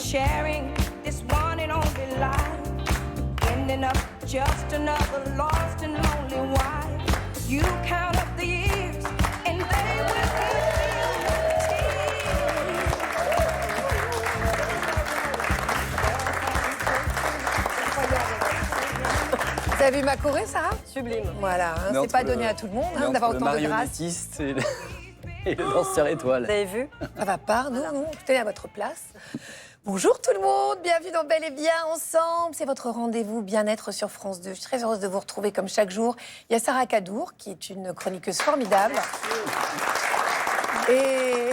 sharing this one and only life, ending up just another lost and lonely wife. You count up the years and they will give Vous avez vu ma choré, Sarah? Sublime. Voilà, hein, c'est pas donné à tout le monde d'avoir autant de grâce. Le marionnettiste et le danseur étoile. Vous avez vu? Ça va pas, non, tenez à votre place. Bonjour tout le monde, bienvenue dans Bel et Bien Ensemble. C'est votre rendez-vous bien-être sur France 2. Je suis très heureuse de vous retrouver comme chaque jour. Il y a Sarah Cadour, qui est une chroniqueuse formidable. Et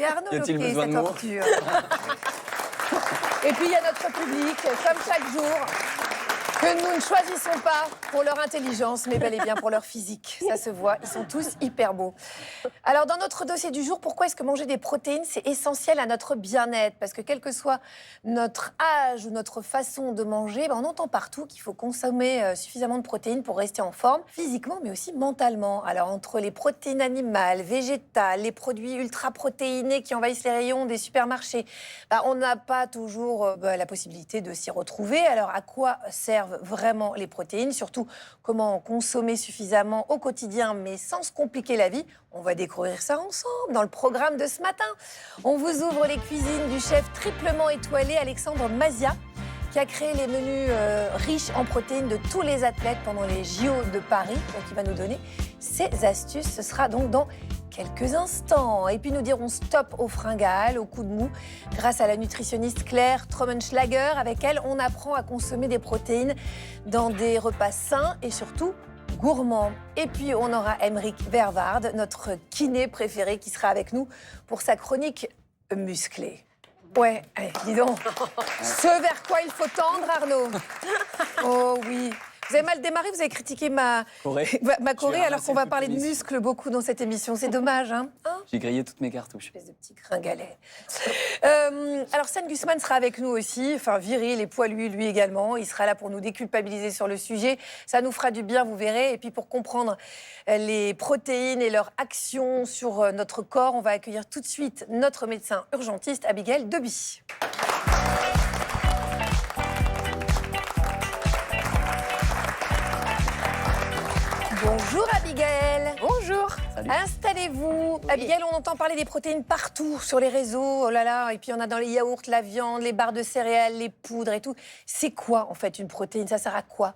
Arnaud Loquet, cette torture. Et puis il y a notre public, comme chaque jour, que nous ne choisissons pas pour leur intelligence, mais bel et bien pour leur physique. Ça se voit, ils sont tous hyper beaux. Alors, dans notre dossier du jour, pourquoi est-ce que manger des protéines, c'est essentiel à notre bien-être? Parce que quel que soit notre âge ou notre façon de manger, on entend partout qu'il faut consommer suffisamment de protéines pour rester en forme, physiquement, mais aussi mentalement. Alors, entre les protéines animales, végétales, les produits ultra-protéinés qui envahissent les rayons des supermarchés, on n'a pas toujours la possibilité de s'y retrouver. Alors, à quoi servent vraiment les protéines, surtout comment en consommer suffisamment au quotidien, mais sans se compliquer la vie? On va découvrir ça ensemble dans le programme de ce matin. On vous ouvre les cuisines du chef triplement étoilé Alexandre Mazia, qui a créé les menus riches en protéines de tous les athlètes pendant les JO de Paris. Donc il va nous donner ses astuces. Ce sera donc dans quelques instants. Et puis nous dirons stop aux fringales, aux coups de mou, grâce à la nutritionniste Claire Trommenschlager. Avec elle, on apprend à consommer des protéines dans des repas sains et surtout gourmands. Et puis on aura Aymeric Verwaard, notre kiné préféré, qui sera avec nous pour sa chronique musclée. Ouais, allez, dis donc. Ce vers quoi il faut tendre, Arnaud. Oh oui. Vous avez mal démarré, vous avez critiqué ma choré, alors qu'on va parler de muscles beaucoup dans cette émission. C'est dommage, hein? J'ai grillé toutes mes cartouches. Espèce de petit gringalet. Alors, Sam Gusman sera avec nous aussi, enfin viril et poilu, lui également. Il sera là pour nous déculpabiliser sur le sujet. Ça nous fera du bien, vous verrez. Et puis, pour comprendre les protéines et leur action sur notre corps, on va accueillir tout de suite notre médecin urgentiste, Abigail Deby. Bonjour Abigail. Bonjour. Salut. Installez-vous. Oui. Abigail, on entend parler des protéines partout sur les réseaux. Oh là là. Et puis on a dans les yaourts, la viande, les barres de céréales, les poudres et tout. C'est quoi en fait une protéine? Ça sert à quoi?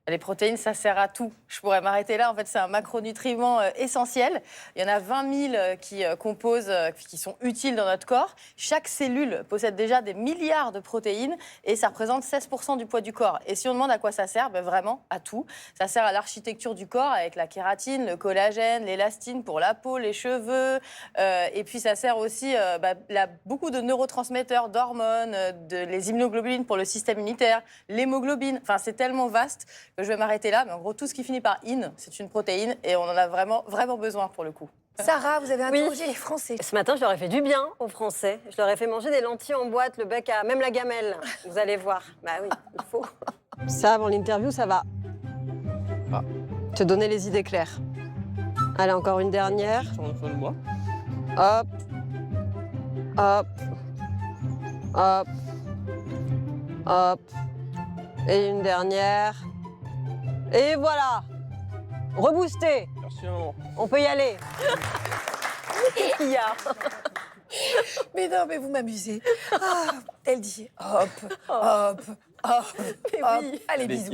Les protéines, ça sert à tout. Je pourrais m'arrêter là. En fait, c'est un macronutriment essentiel. Il y en a 20 000 qui composent, qui sont utiles dans notre corps. Chaque cellule possède déjà des milliards de protéines et ça représente 16% du poids du corps. Et si on demande à quoi ça sert, vraiment à tout. Ça sert à l'architecture du corps avec la kératine, le collagène, l'élastine pour la peau, les cheveux. Et puis ça sert aussi beaucoup de neurotransmetteurs, d'hormones, les immunoglobulines pour le système immunitaire, l'hémoglobine. Enfin, c'est tellement vaste que je vais m'arrêter là, mais en gros, tout ce qui finit par in, c'est une protéine et on en a vraiment, vraiment besoin pour le coup. Sarah, vous avez interrogé les Français. Ce matin, je leur ai fait du bien aux Français. Je leur ai fait manger des lentilles en boîte, le bec à... même la gamelle. Vous allez voir. Bah oui, il faut. Ça, avant l'interview, ça va. Te donner les idées claires. Allez, encore une dernière. Hop. Hop. Hop. Hop. Et une dernière. Et voilà. Reboosté. Merci, maman. On peut y aller. Qu'est-ce qu'il y a? Mais non, mais vous m'amusez. Ah, elle dit hop, hop, hop, Mais hop. oui. Allez, bisous.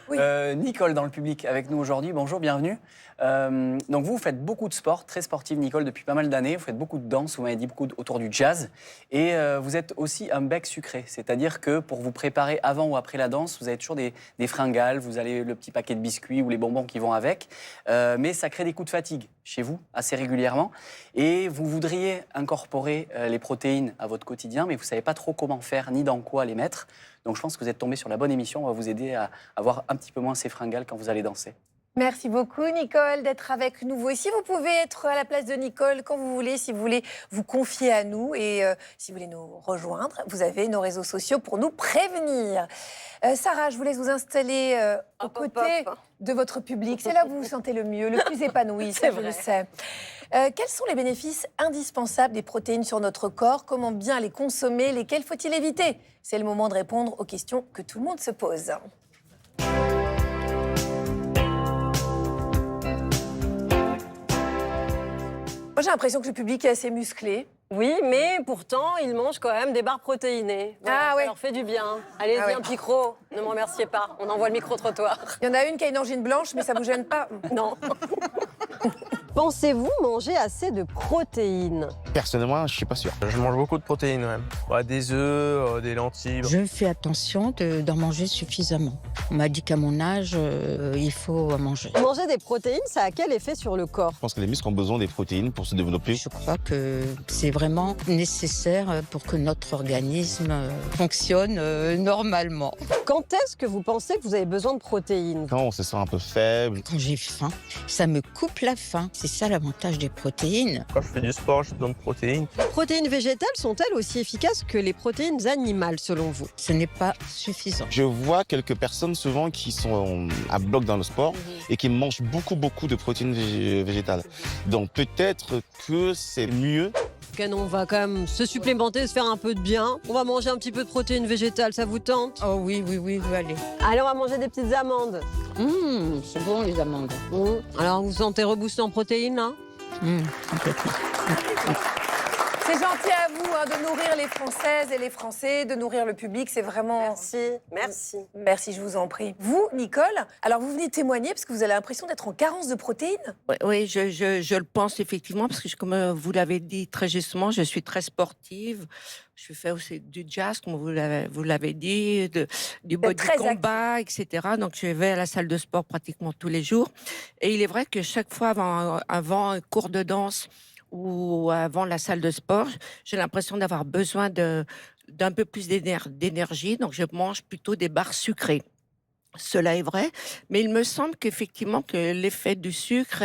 Oui. Nicole dans le public avec nous aujourd'hui. Bonjour, bienvenue. Donc vous faites beaucoup de sport, très sportive Nicole depuis pas mal d'années. Vous faites beaucoup de danse, vous m'avez dit beaucoup autour du jazz. Et vous êtes aussi un bec sucré. C'est-à-dire que pour vous préparer avant ou après la danse, vous avez toujours des fringales, vous avez le petit paquet de biscuits ou les bonbons qui vont avec. Mais ça crée des coups de fatigue chez vous assez régulièrement. Et vous voudriez incorporer les protéines à votre quotidien, mais vous ne savez pas trop comment faire ni dans quoi les mettre. Donc je pense que vous êtes tombé sur la bonne émission. On va vous aider à avoir un petit peu moins ces fringales quand vous allez danser. Merci beaucoup, Nicole, d'être avec nous. Vous aussi, vous pouvez être à la place de Nicole quand vous voulez, si vous voulez vous confier à nous et si vous voulez nous rejoindre. Vous avez nos réseaux sociaux pour nous prévenir. Sarah, je vous laisse vous installer aux côtés de votre public. C'est là où vous vous sentez le mieux, le plus épanoui, ça je le sais. Quels sont les bénéfices indispensables des protéines sur notre corps? Comment bien les consommer? Lesquels faut-il éviter? C'est le moment de répondre aux questions que tout le monde se pose. Moi, j'ai l'impression que le public est assez musclé. Oui, mais pourtant, ils mangent quand même des barres protéinées. Voilà, Ah ça ouais. leur fait du bien. Allez-y, Ah ouais. un picro. Ne me remerciez pas. On envoie le micro-trottoir. Il y en a une qui a une angine blanche, mais ça vous gêne pas? Non. Pensez-vous manger assez de protéines? Personnellement, je suis pas sûr. Je mange beaucoup de protéines, ouais. Ouais, des œufs, des lentilles. Je fais attention d'en manger suffisamment. On m'a dit qu'à mon âge, il faut en manger. Manger des protéines, ça a quel effet sur le corps? Je pense que les muscles ont besoin des protéines pour se développer. Je crois que c'est vraiment nécessaire pour que notre organisme fonctionne normalement. Quand est-ce que vous pensez que vous avez besoin de protéines? Quand on se sent un peu faible, Quand j'ai faim, ça me coupe la faim. C'est ça l'avantage des protéines. Quand je fais du sport, j'ai besoin de protéines. Les protéines végétales sont-elles aussi efficaces que les protéines animales, selon vous? Ce n'est pas suffisant. je vois quelques personnes souvent qui sont à bloc dans le sport et qui mangent beaucoup de protéines végétales. Donc peut-être que c'est mieux. On va quand même se supplémenter, se faire un peu de bien. On va manger un petit peu de protéines végétales, ça vous tente? Oh oui, allez. Allez, on va manger des petites amandes. C'est bon les amandes. Alors, vous vous sentez reboosté en protéines, là? Complètement. C'est gentil à vous de nourrir les Françaises et les Français, de nourrir le public. C'est vraiment... Merci. Merci, je vous en prie. Vous, Nicole, alors vous venez témoigner parce que vous avez l'impression d'être en carence de protéines. Oui, je le pense effectivement, parce que comme vous l'avez dit très justement, je suis très sportive. Je fais aussi du jazz, comme vous l'avez dit, du body très combat, etc. Donc, je vais à la salle de sport pratiquement tous les jours. Et il est vrai que chaque fois avant un cours de danse ou avant la salle de sport, j'ai l'impression d'avoir besoin d'un peu plus d'énergie. Donc, je mange plutôt des barres sucrées. Cela est vrai, mais il me semble qu'effectivement que l'effet du sucre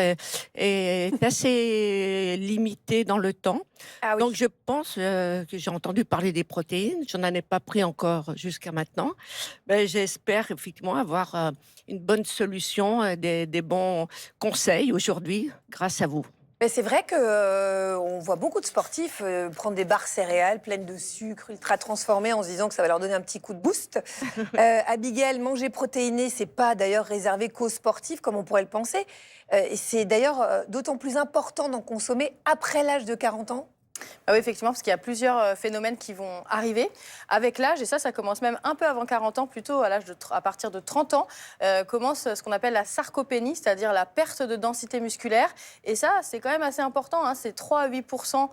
est assez limité dans le temps. Ah oui. Donc je pense que j'ai entendu parler des protéines, je n'en ai pas pris encore jusqu'à maintenant. Ben, j'espère effectivement avoir une bonne solution, des bons conseils aujourd'hui grâce à vous. Mais c'est vrai qu'on voit beaucoup de sportifs prendre des barres céréales pleines de sucre, ultra transformées, en se disant que ça va leur donner un petit coup de boost. Abigail, manger protéiné, c'est pas d'ailleurs réservé qu'aux sportifs, comme on pourrait le penser. Et c'est d'ailleurs d'autant plus important d'en consommer après l'âge de 40 ans. Ah oui, effectivement, parce qu'il y a plusieurs phénomènes qui vont arriver avec l'âge, et ça commence même un peu avant 40 ans, plutôt à partir de 30 ans, commence ce qu'on appelle la sarcopénie, c'est-à-dire la perte de densité musculaire. Et ça, c'est quand même assez important, hein, c'est 3 à 8%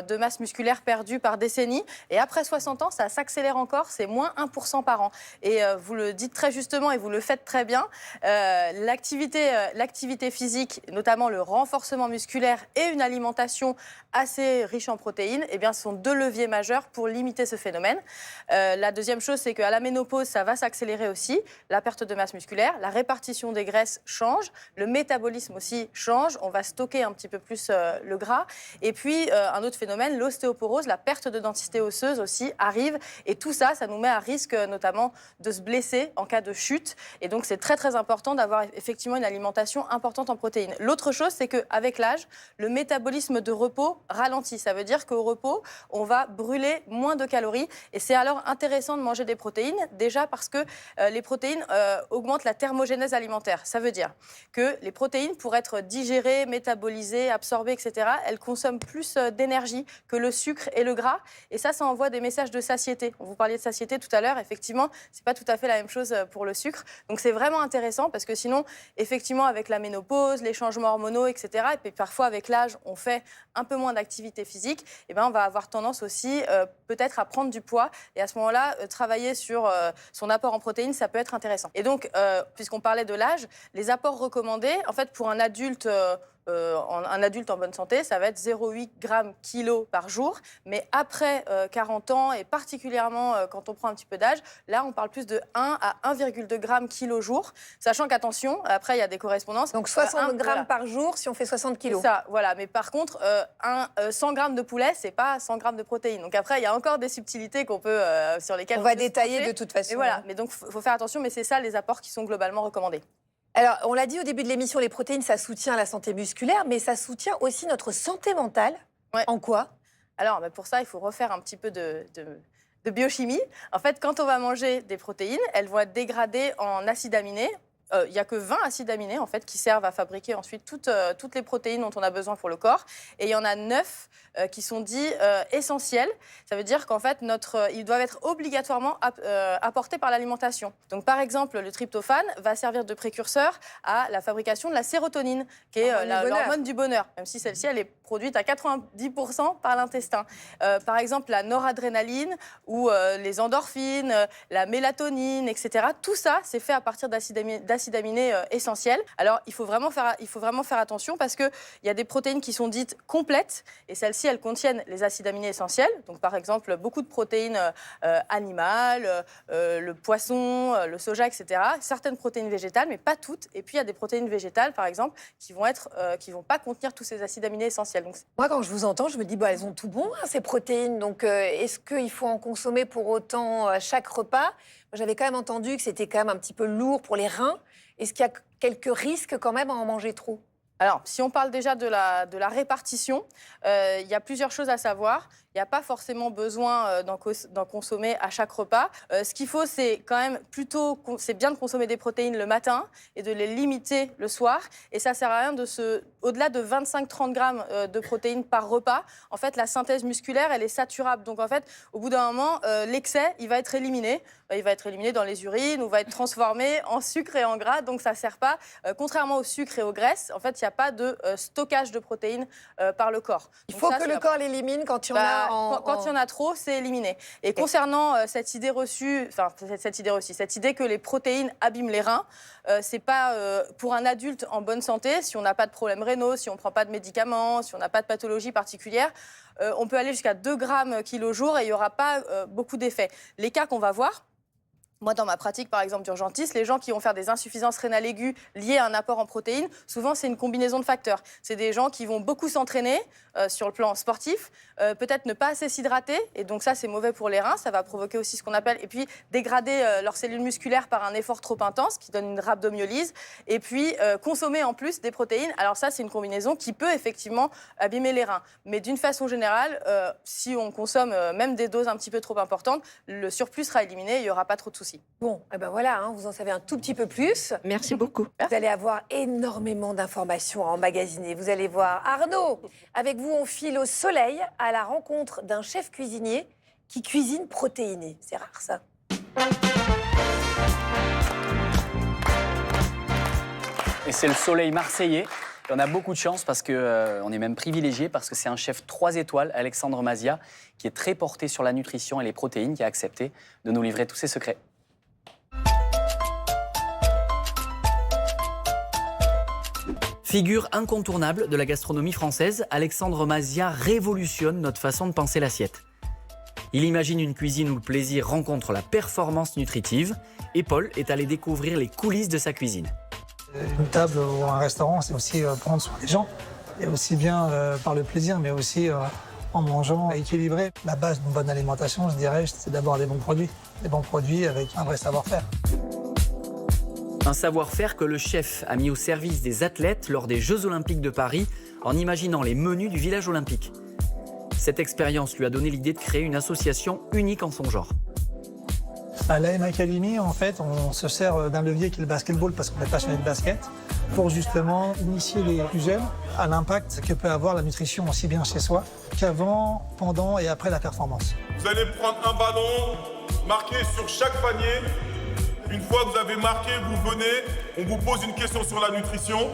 de masse musculaire perdue par décennie. Et après 60 ans, ça s'accélère encore, c'est moins 1% par an. Et vous le dites très justement et vous le faites très bien, l'activité physique, notamment le renforcement musculaire et une alimentation assez riche en protéines, eh bien, ce sont deux leviers majeurs pour limiter ce phénomène. La deuxième chose, c'est qu'à la ménopause, ça va s'accélérer aussi. La perte de masse musculaire, la répartition des graisses change, le métabolisme aussi change, on va stocker un petit peu plus le gras. Et puis, un autre phénomène, l'ostéoporose, la perte de densité osseuse aussi arrive. Et tout ça, ça nous met à risque notamment de se blesser en cas de chute. Et donc, c'est très, très important d'avoir effectivement une alimentation importante en protéines. L'autre chose, c'est qu'avec l'âge, le métabolisme de repos ralentit. Ça veut dire qu'au repos, on va brûler moins de calories. Et c'est alors intéressant de manger des protéines, déjà parce que les protéines augmentent la thermogénèse alimentaire. Ça veut dire que les protéines, pour être digérées, métabolisées, absorbées, etc., elles consomment plus d'énergie que le sucre et le gras. Et ça envoie des messages de satiété. Vous parliez de satiété tout à l'heure. Effectivement, c'est pas tout à fait la même chose pour le sucre. Donc c'est vraiment intéressant parce que sinon, effectivement, avec la ménopause, les changements hormonaux, etc., et puis parfois avec l'âge, on fait un peu moins d'activité physique, eh ben, on va avoir tendance aussi peut-être à prendre du poids. Et à ce moment-là, travailler sur son apport en protéines, ça peut être intéressant. Et donc, puisqu'on parlait de l'âge, les apports recommandés, en fait, pour un adulte un adulte en bonne santé, ça va être 0,8 grammes kilo par jour. Mais après 40 ans, et particulièrement quand on prend un petit peu d'âge, là, on parle plus de 1 à 1,2 grammes kilo jour. Sachant qu'attention, après, il y a des correspondances. Donc 60 grammes par jour si on fait 60 kilos. C'est ça, voilà. Mais par contre, 100 grammes de poulet, c'est pas 100 grammes de protéines. Donc après, il y a encore des subtilités qu'on peut, sur lesquelles on va détailler de toute façon. Et voilà. Mais donc, il faut faire attention. Mais c'est ça les apports qui sont globalement recommandés. Alors, on l'a dit au début de l'émission, les protéines, ça soutient la santé musculaire, mais ça soutient aussi notre santé mentale. Ouais. En quoi? Alors, pour ça, il faut refaire un petit peu de biochimie. En fait, quand on va manger des protéines, elles vont être dégradées en acides aminés. Il n'y a que 20 acides aminés en fait, qui servent à fabriquer ensuite toutes les protéines dont on a besoin pour le corps. Et il y en a 9 qui sont dits essentiels. Ça veut dire qu'en fait, ils doivent être obligatoirement apportés par l'alimentation. Donc, par exemple, le tryptophane va servir de précurseur à la fabrication de la sérotonine, qui est l'hormone du bonheur, même si celle-ci, elle est produite à 90% par l'intestin. Par exemple, la noradrénaline ou les endorphines, la mélatonine, etc. Tout ça, c'est fait à partir d'acides aminés essentiels. Alors, il faut vraiment faire attention parce qu'il y a des protéines qui sont dites complètes et celles-ci, elles contiennent les acides aminés essentiels. Donc, par exemple, beaucoup de protéines animales, le poisson, le soja, etc. Certaines protéines végétales, mais pas toutes. Et puis, il y a des protéines végétales, par exemple, qui vont pas contenir tous ces acides aminés essentiels. Donc, moi, quand je vous entends, je me dis, elles ont tout bon, hein, ces protéines. Donc, est-ce qu'il faut en consommer pour autant à chaque repas? J'avais quand même entendu que c'était quand même un petit peu lourd pour les reins. Est-ce qu'il y a quelques risques quand même à en manger trop? Alors, si on parle déjà de la répartition, il y a plusieurs choses à savoir. Il n'y a pas forcément besoin d'en consommer à chaque repas. Ce qu'il faut, c'est quand même c'est bien de consommer des protéines le matin et de les limiter le soir. Et ça ne sert à rien au-delà de 25-30 grammes de protéines par repas. En fait, la synthèse musculaire, elle est saturable. Donc, en fait, au bout d'un moment, l'excès, il va être éliminé. Il va être éliminé dans les urines ou va être transformé en sucre et en gras. Donc, ça ne sert pas. Contrairement au sucre et aux graisses, en fait, il n'y a pas de stockage de protéines par le corps. Il faut que le corps l'élimine quand il y en a. Quand il y en a trop, c'est éliminé. Et concernant cette idée que les protéines abîment les reins, c'est pas pour un adulte en bonne santé, si on n'a pas de problèmes rénaux, si on ne prend pas de médicaments, si on n'a pas de pathologie particulière, on peut aller jusqu'à 2 grammes kilo jour et il n'y aura pas beaucoup d'effets. Les cas qu'on va voir, moi, dans ma pratique, par exemple, d'urgentiste, les gens qui vont faire des insuffisances rénales aiguës liées à un apport en protéines, souvent, c'est une combinaison de facteurs. C'est des gens qui vont beaucoup s'entraîner sur le plan sportif, peut-être ne pas assez s'hydrater, et donc ça, c'est mauvais pour les reins. Ça va provoquer aussi ce qu'on appelle, et puis dégrader leurs cellules musculaires par un effort trop intense, qui donne une rhabdomyolyse, et puis consommer en plus des protéines. Alors ça, c'est une combinaison qui peut effectivement abîmer les reins. Mais d'une façon générale, si on consomme même des doses un petit peu trop importantes, le surplus sera éliminé, il n'y aura pas trop de soucis. Bon, voilà, hein, vous en savez un tout petit peu plus. Merci beaucoup. Vous allez avoir énormément d'informations à emmagasiner. Vous allez voir Arnaud, avec vous, on file au soleil à la rencontre d'un chef cuisinier qui cuisine protéiné. C'est rare, ça. Et c'est le soleil marseillais. Et on a beaucoup de chance parce qu'on est même privilégié parce que c'est un chef 3 étoiles, Alexandre Mazia, qui est très porté sur la nutrition et les protéines, qui a accepté de nous livrer tous ses secrets. Figure incontournable de la gastronomie française, Alexandre Mazia révolutionne notre façon de penser l'assiette. Il imagine une cuisine où le plaisir rencontre la performance nutritive et Paul est allé découvrir les coulisses de sa cuisine. Une table ou un restaurant, c'est aussi prendre soin des gens, et aussi bien par le plaisir, mais aussi en mangeant équilibré. La base d'une bonne alimentation, je dirais, c'est d'avoir des bons produits avec un vrai savoir-faire. Un savoir-faire que le chef a mis au service des athlètes lors des Jeux Olympiques de Paris en imaginant les menus du village olympique. Cette expérience lui a donné l'idée de créer une association unique en son genre. À l'AM Academy, en fait, on se sert d'un levier qui est le basketball parce qu'on est passionné de basket pour justement initier les plus jeunes à l'impact que peut avoir la nutrition aussi bien chez soi qu'avant, pendant et après la performance. Vous allez prendre un ballon, marquer sur chaque panier. Une fois que vous avez marqué, vous venez, on vous pose une question sur la nutrition.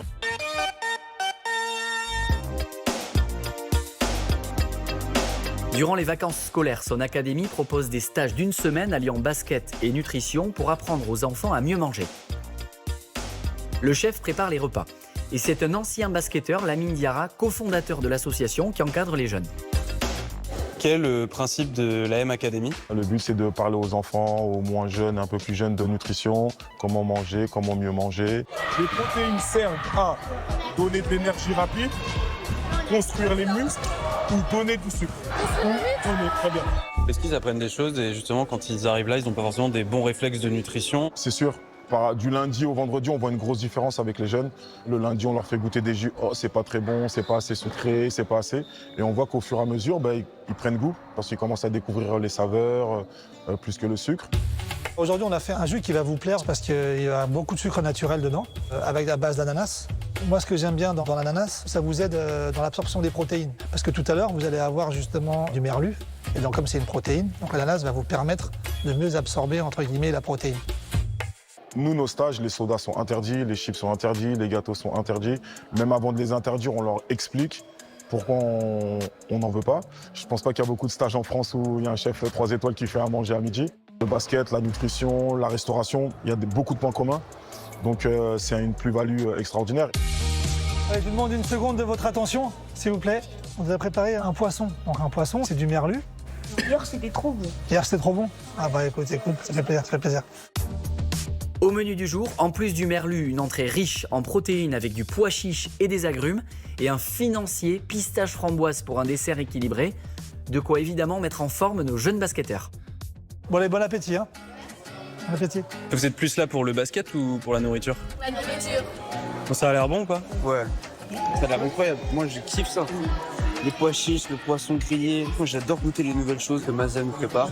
Durant les vacances scolaires, son académie propose des stages d'1 semaine alliant basket et nutrition pour apprendre aux enfants à mieux manger. Le chef prépare les repas Et c'est un ancien basketteur, Lamine Diarra, cofondateur de l'association qui encadre les jeunes. Quel est le principe de l'AM Academy? Le but, c'est de parler aux enfants, aux moins jeunes, un peu plus jeunes, de nutrition, comment manger, comment mieux manger. Les protéines servent à donner de l'énergie rapide, construire les muscles ou donner du sucre. Donner, très bien. Est-ce qu'ils apprennent des choses et justement quand ils arrivent là, ils n'ont pas forcément des bons réflexes de nutrition? C'est sûr. Du lundi au vendredi, on voit une grosse différence avec les jeunes. Le lundi, on leur fait goûter des jus. Oh, c'est pas très bon, c'est pas assez sucré, c'est pas assez. Et on voit qu'au fur et à mesure, ils prennent goût parce qu'ils commencent à découvrir les saveurs plus que le sucre. Aujourd'hui, on a fait un jus qui va vous plaire parce qu'il y a beaucoup de sucre naturel dedans, avec la base d'ananas. Moi, ce que j'aime bien dans l'ananas, ça vous aide dans l'absorption des protéines. Parce que tout à l'heure, vous allez avoir justement du merlu. Et donc, comme c'est une protéine, donc l'ananas va vous permettre de mieux absorber, entre guillemets, la protéine. Nous, nos stages, les sodas sont interdits, les chips sont interdits, les gâteaux sont interdits. Même avant de les interdire, on leur explique pourquoi on n'en veut pas. Je ne pense pas qu'il y a beaucoup de stages en France où il y a un chef 3 étoiles qui fait à manger à midi. Le basket, la nutrition, la restauration, il y a beaucoup de points communs. Donc c'est une plus-value extraordinaire. Allez, je vous demande une seconde de votre attention, s'il vous plaît. On vous a préparé un poisson. Donc un poisson, c'est du merlu. Hier, c'était trop bon. Hier, c'était trop bon? Ah bah écoute, ça fait plaisir, ça fait plaisir. Au menu du jour, en plus du merlu, une entrée riche en protéines avec du pois chiche et des agrumes et un financier pistache framboise pour un dessert équilibré. De quoi évidemment mettre en forme nos jeunes basketteurs. Bon allez, bon appétit. Hein. Bon appétit. Vous êtes plus là pour le basket ou pour la nourriture? La nourriture. Bon, ça a l'air bon ou pas? Ouais, ça a l'air incroyable. Moi, je kiffe ça. Les pois chiches, le poisson grillé. Moi, j'adore goûter les nouvelles choses que Mazen prépare.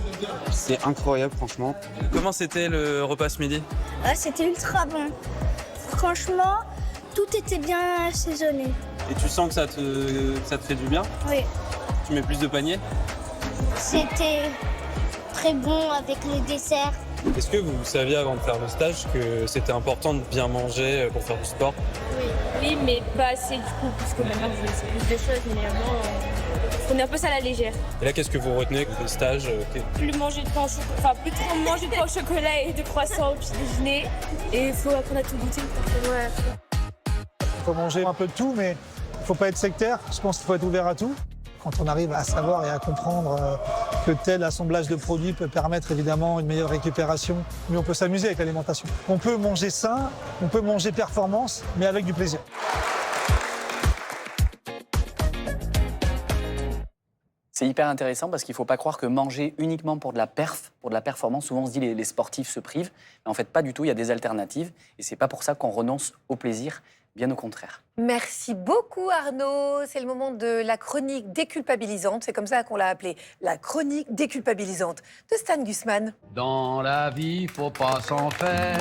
C'est incroyable, franchement. Comment c'était le repas ce midi? Ah, c'était ultra bon. Franchement, tout était bien assaisonné. Et tu sens que ça te fait du bien? Oui. Tu mets plus de paniers? C'était très bon avec le dessert. Est-ce que vous saviez avant de faire le stage que c'était important de bien manger pour faire du sport? Oui, mais pas assez du coup, parce que maintenant je sais plus de choses, mais on est un peu ça à la légère. Et là, qu'est-ce que vous retenez du stage? Plus manger de pain au chocolat, enfin plus trop manger de pain au chocolat et de croissants au petit déjeuner. Et il faut apprendre à tout goûter. Ouais. Il faut manger un peu de tout, mais il ne faut pas être sectaire. Je pense qu'il faut être ouvert à tout. Quand on arrive à savoir et à comprendre que tel assemblage de produits peut permettre évidemment une meilleure récupération, mais on peut s'amuser avec l'alimentation. On peut manger sain, on peut manger performance, mais avec du plaisir. C'est hyper intéressant parce qu'il ne faut pas croire que manger uniquement pour de la perf, pour de la performance, souvent on se dit les sportifs se privent, mais en fait pas du tout, il y a des alternatives et c'est pas pour ça qu'on renonce au plaisir, bien au contraire. Merci beaucoup Arnaud. C'est le moment de la chronique déculpabilisante. C'est comme ça qu'on l'a appelée, la chronique déculpabilisante de Stan Gusman. Dans la vie, faut pas s'en faire.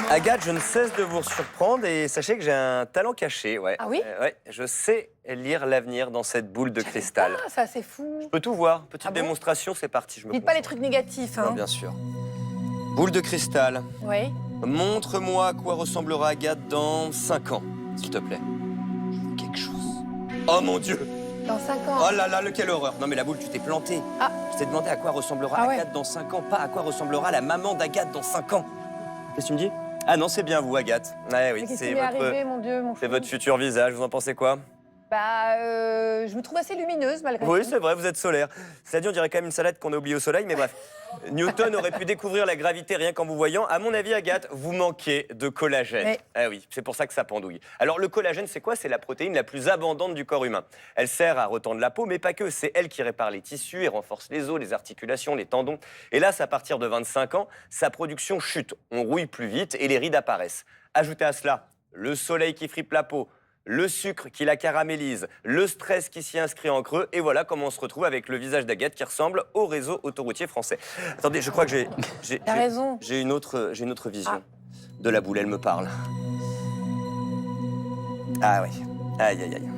Agathe, je ne cesse de vous surprendre et sachez que j'ai un talent caché. Ouais. Ah oui ouais, je sais lire l'avenir dans cette boule de cristal. Ah, ça c'est fou. Je peux tout voir. Petite Ah bon démonstration, c'est parti. Je me Dites pas les trucs négatifs. Hein. Non, bien sûr. Boule de cristal. Oui. Montre-moi à quoi ressemblera Agathe dans 5 ans, s'il te plaît. Je veux quelque chose. Oh mon Dieu! Dans 5 ans. Oh là là, quelle horreur! Non mais la boule, tu t'es plantée. Ah. Je t'ai demandé à quoi ressemblera Agathe dans 5 ans, pas à quoi ressemblera la maman d'Agathe dans 5 ans. Qu'est-ce que tu me dis? Ah non, c'est bien vous, Agathe. Ouais, oui, Qu'est-ce qui m'est arrivé, mon Dieu, mon c'est fou. votre futur visage. Vous en pensez quoi? Bah, je me trouve assez lumineuse malgré tout. Oui, c'est vrai, vous êtes solaire. Cela dit, on dirait quand même une salade qu'on a oubliée au soleil, mais bref. Newton aurait pu découvrir la gravité rien qu'en vous voyant. À mon avis, Agathe, vous manquez de collagène. Mais... Ah oui, c'est pour ça que ça pendouille. Alors, le collagène, c'est quoi? C'est la protéine la plus abondante du corps humain. Elle sert à retendre la peau, mais pas que. C'est elle qui répare les tissus et renforce les os, les articulations, les tendons. Et là, c'est à partir de 25 ans, sa production chute. On rouille plus vite et les rides apparaissent. Ajoutez à cela le soleil qui fripe la peau, le sucre qui la caramélise, le stress qui s'y inscrit en creux, et voilà comment on se retrouve avec le visage d'Agathe qui ressemble au réseau autoroutier français. Attendez, je crois que T'as raison. j'ai une autre vision de la boule, elle me parle. Ah oui, aïe aïe aïe,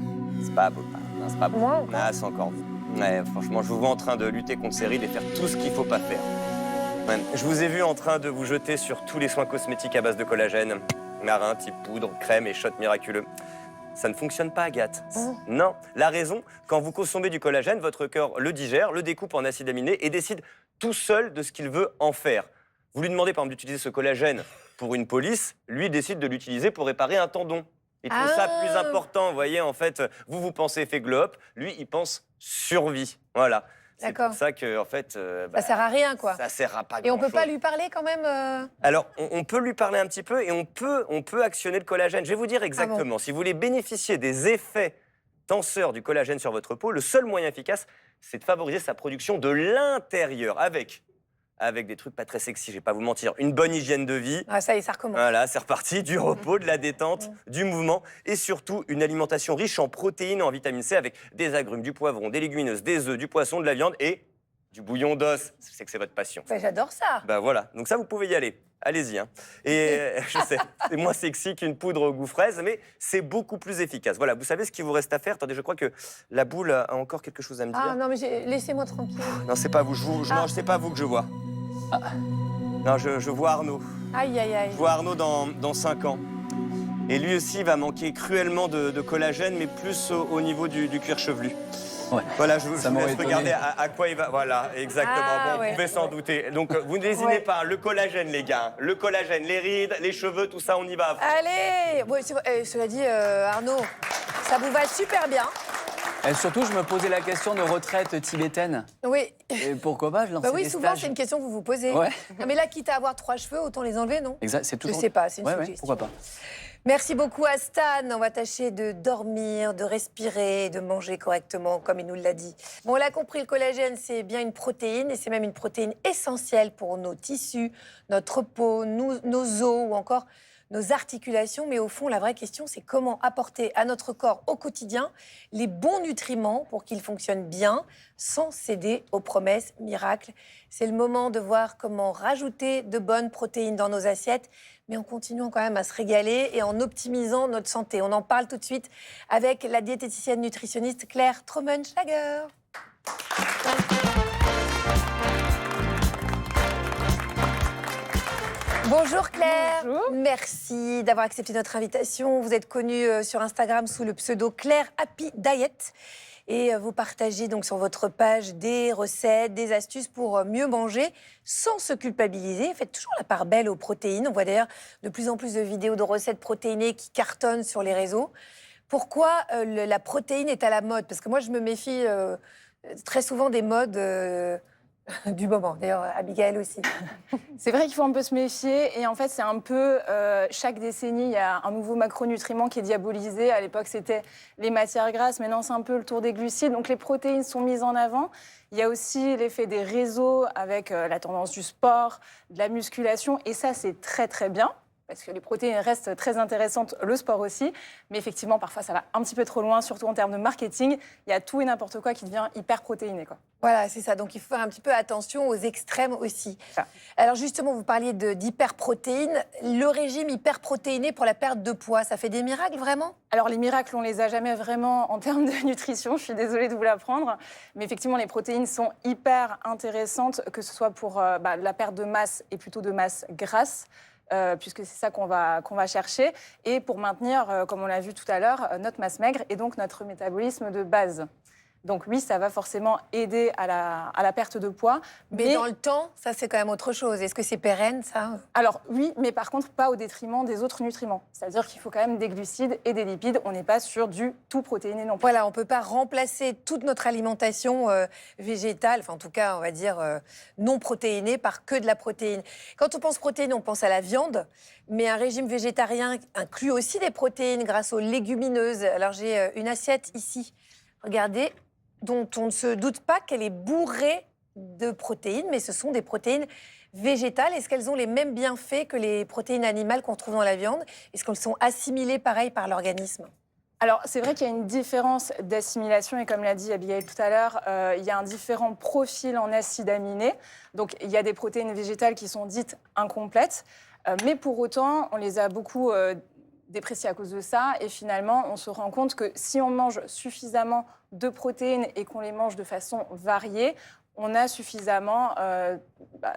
c'est pas beau, non, c'est pas beau. Moi, Ah, c'est encore vous. Ouais, franchement, je vous vois en train de lutter contre ces rides et faire tout ce qu'il faut pas faire. Ouais, je vous ai vu en train de vous jeter sur tous les soins cosmétiques à base de collagène, marin, type poudre, crème et shot miraculeux. Ça ne fonctionne pas, Agathe. Non. La raison, quand vous consommez du collagène, votre corps le digère, le découpe en acides aminés et décide tout seul de ce qu'il veut en faire. Vous lui demandez par exemple d'utiliser ce collagène pour une police, lui décide de l'utiliser pour réparer un tendon. Il trouve ça plus important, vous voyez, en fait, vous pensez effet globe, lui, il pense survie. Voilà. C'est D'accord. pour ça que, en fait... Ça sert à rien, quoi. Ça sert à pas Et on peut grand-chose. pas lui parler quand même Alors, on peut lui parler un petit peu et on peut actionner le collagène. Je vais vous dire exactement. Si vous voulez bénéficier des effets tenseurs du collagène sur votre peau, le seul moyen efficace, c'est de favoriser sa production de l'intérieur avec des trucs pas très sexy, je vais pas vous mentir, une bonne hygiène de vie. Ah, ça y est, ça recommence. Voilà, c'est reparti, du repos, de la détente, du mouvement et surtout une alimentation riche en protéines et en vitamine C avec des agrumes, du poivron, des légumineuses, des œufs, du poisson, de la viande et du bouillon d'os. C'est que c'est votre passion. Bah, j'adore ça. Bah voilà, donc ça vous pouvez y aller. Allez-y. Hein. Et je sais, c'est moins sexy qu'une poudre au goût fraise, mais c'est beaucoup plus efficace. Voilà, vous savez ce qu'il vous reste à faire. Attendez, je crois que la boule a encore quelque chose à me dire. Ah non, mais laissez-moi tranquille. Non, c'est pas vous. Non, c'est pas vous que je vois. Non, je vois Arnaud. Aïe, aïe, aïe. Je vois Arnaud dans 5 ans. Et lui aussi va manquer cruellement de collagène, mais plus au niveau du cuir chevelu. Ouais. Voilà, je vous Ça m'aurait laisse étonné. regarder à quoi il va. Voilà, exactement. Ah, bon, ouais. vous pouvez s'en douter. Donc, vous ne lésinez pas. Le collagène, les gars. Le collagène, les rides, les cheveux, tout ça, on y va. à fond. Allez bon, cela dit, Arnaud, ça vous va super bien. Et surtout, je me posais la question de retraite tibétaine. Oui. Et pourquoi pas, je lançais Bah oui, des souvent, stages. c'est une question que vous vous posez. Ouais. Non, mais là, quitte à avoir 3 cheveux, autant les enlever, non? Exact, c'est toujours... Je sais pas, c'est une Ouais, suggestion. pourquoi pas. Merci beaucoup à Stan. On va tâcher de dormir, de respirer, de manger correctement, comme il nous l'a dit. Bon, on l'a compris, le collagène, c'est bien une protéine, et c'est même une protéine essentielle pour nos tissus, notre peau, nos os ou encore nos articulations. Mais au fond, la vraie question, c'est comment apporter à notre corps au quotidien les bons nutriments pour qu'il fonctionne bien, sans céder aux promesses miracles. C'est le moment de voir comment rajouter de bonnes protéines dans nos assiettes, mais en continuant quand même à se régaler et en optimisant notre santé. On en parle tout de suite avec la diététicienne nutritionniste Claire Trommenschlager. Bonjour Claire. Bonjour. Merci d'avoir accepté notre invitation. Vous êtes connue sur Instagram sous le pseudo Claire Happy Diet. Et vous partagez donc sur votre page des recettes, des astuces pour mieux manger sans se culpabiliser. Faites toujours la part belle aux protéines. On voit d'ailleurs de plus en plus de vidéos de recettes protéinées qui cartonnent sur les réseaux. Pourquoi la protéine est à la mode? Parce que moi, je me méfie très souvent des modes du moment. D'ailleurs, Abigail aussi. C'est vrai qu'il faut un peu se méfier. Et en fait, c'est un peu chaque décennie, il y a un nouveau macronutriment qui est diabolisé. À l'époque, c'était les matières grasses. Maintenant, c'est un peu le tour des glucides. Donc, les protéines sont mises en avant. Il y a aussi l'effet des réseaux avec la tendance du sport, de la musculation. Et ça, c'est très, très bien. Parce que les protéines restent très intéressantes, le sport aussi. Mais effectivement, parfois, ça va un petit peu trop loin, surtout en termes de marketing. Il y a tout et n'importe quoi qui devient hyper protéiné, quoi. Voilà, c'est ça. Donc, il faut faire un petit peu attention aux extrêmes aussi. Alors, justement, vous parliez d'hyperprotéines. Le régime hyperprotéiné pour la perte de poids, ça fait des miracles, vraiment? Alors, les miracles, on les a jamais vraiment en termes de nutrition. Je suis désolée de vous l'apprendre. Mais effectivement, les protéines sont hyper intéressantes, que ce soit pour la perte de masse et plutôt de masse grasse. Puisque c'est ça qu'on va chercher, et pour maintenir, comme on l'a vu tout à l'heure, notre masse maigre et donc notre métabolisme de base. Donc oui, ça va forcément aider à la perte de poids. Mais dans le temps, ça c'est quand même autre chose. Est-ce que c'est pérenne, ça? Alors oui, mais par contre pas au détriment des autres nutriments. C'est-à-dire qu'il faut quand même des glucides et des lipides. On n'est pas sur du tout protéiné non plus. Voilà, on ne peut pas remplacer toute notre alimentation végétale, enfin en tout cas on va dire non protéinée, par que de la protéine. Quand on pense protéines, on pense à la viande, mais un régime végétarien inclut aussi des protéines grâce aux légumineuses. Alors j'ai une assiette ici, regardez, dont on ne se doute pas qu'elle est bourrée de protéines, mais ce sont des protéines végétales. Est-ce qu'elles ont les mêmes bienfaits que les protéines animales qu'on retrouve dans la viande? Est-ce qu'elles sont assimilées pareil par l'organisme? Alors, c'est vrai qu'il y a une différence d'assimilation, et comme l'a dit Abigail tout à l'heure, il y a un différent profil en acides aminés. Donc, il y a des protéines végétales qui sont dites incomplètes, mais pour autant, on les a beaucoup dépréciées à cause de ça. Et finalement, on se rend compte que si on mange suffisamment de protéines et qu'on les mange de façon variée, on a suffisamment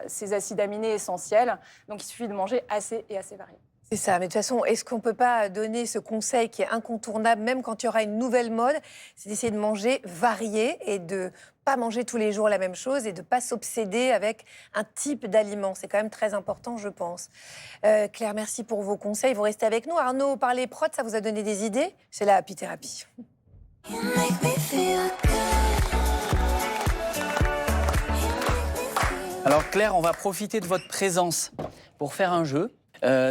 ces acides aminés essentiels. Donc, il suffit de manger assez et assez varié. C'est ça, mais de toute façon, est-ce qu'on ne peut pas donner ce conseil qui est incontournable, même quand il y aura une nouvelle mode, c'est d'essayer de manger varié et de pas manger tous les jours la même chose et de ne pas s'obséder avec un type d'aliment. C'est quand même très important, je pense. Claire, merci pour vos conseils. Vous restez avec nous. Arnaud, parler prot, ça vous a donné des idées? C'est la Happy Therapy. Alors Claire, on va profiter de votre présence pour faire un jeu.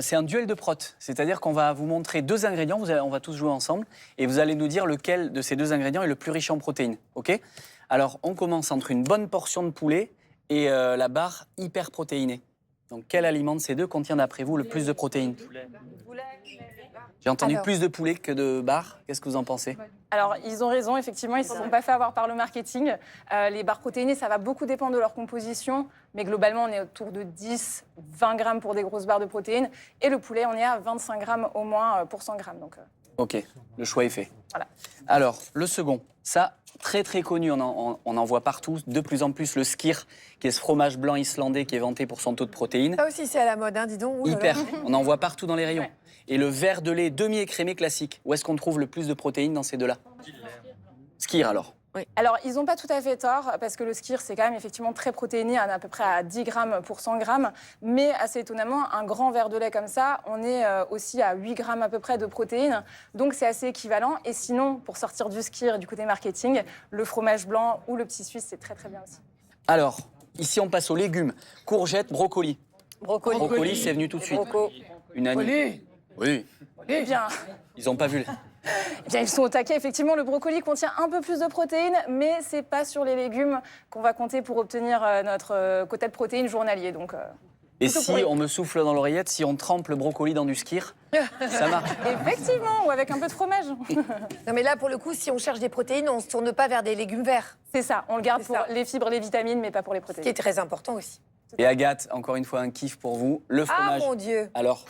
C'est un duel de prot, c'est-à-dire qu'on va vous montrer 2 ingrédients, on va tous jouer ensemble, et vous allez nous dire lequel de ces 2 ingrédients est le plus riche en protéines. Ok? Alors on commence entre une bonne portion de poulet et la barre hyper protéinée. Donc quel aliment de ces 2 contient d'après vous le plus de protéines? J'ai entendu plus de poulet que de barres. Qu'est-ce que vous en pensez? Alors, ils ont raison, effectivement, ils ne se sont pas fait avoir par le marketing. Les barres protéinées, ça va beaucoup dépendre de leur composition, mais globalement, on est autour de 10-20 grammes pour des grosses barres de protéines. Et le poulet, on est à 25 grammes au moins pour 100 grammes. Donc, Ok, le choix est fait. Voilà. Alors, le second, ça, très très connu, on en voit partout, de plus en plus, le skyr, qui est ce fromage blanc islandais qui est vanté pour son taux de protéines. Ça aussi, c'est à la mode, hein, dis donc. Ouh là là. Hyper, on en voit partout dans les rayons. Et le verre de lait demi-écrémé classique, où est-ce qu'on trouve le plus de protéines dans ces 2-là? Skyr alors. Oui. Alors, ils n'ont pas tout à fait tort, parce que le skyr, c'est quand même effectivement très protéiné, on est à peu près à 10 grammes pour 100 grammes. Mais assez étonnamment, un grand verre de lait comme ça, on est aussi à 8 grammes à peu près de protéines. Donc, c'est assez équivalent. Et sinon, pour sortir du skyr, du côté marketing, le fromage blanc ou le petit suisse, c'est très très bien aussi. Alors, ici on passe aux légumes. Courgettes, brocoli. Brocoli, c'est venu tout de suite. Une année. Oui. Eh bien, Ils n'ont pas vu. eh bien, ils sont au taquet. Effectivement, le brocoli contient un peu plus de protéines, mais ce n'est pas sur les légumes qu'on va compter pour obtenir notre quota de protéines journalier. Donc, Et si on me souffle dans l'oreillette, si on trempe le brocoli dans du skyr, ça marche. Effectivement, ou avec un peu de fromage. Non, mais là, pour le coup, si on cherche des protéines, on ne se tourne pas vers des légumes verts. C'est ça, on le garde pour les fibres, les vitamines, mais pas pour les Ce protéines. qui est très important aussi. Et Agathe, encore une fois, un kiff pour vous. Le fromage. Ah, mon Dieu. Alors,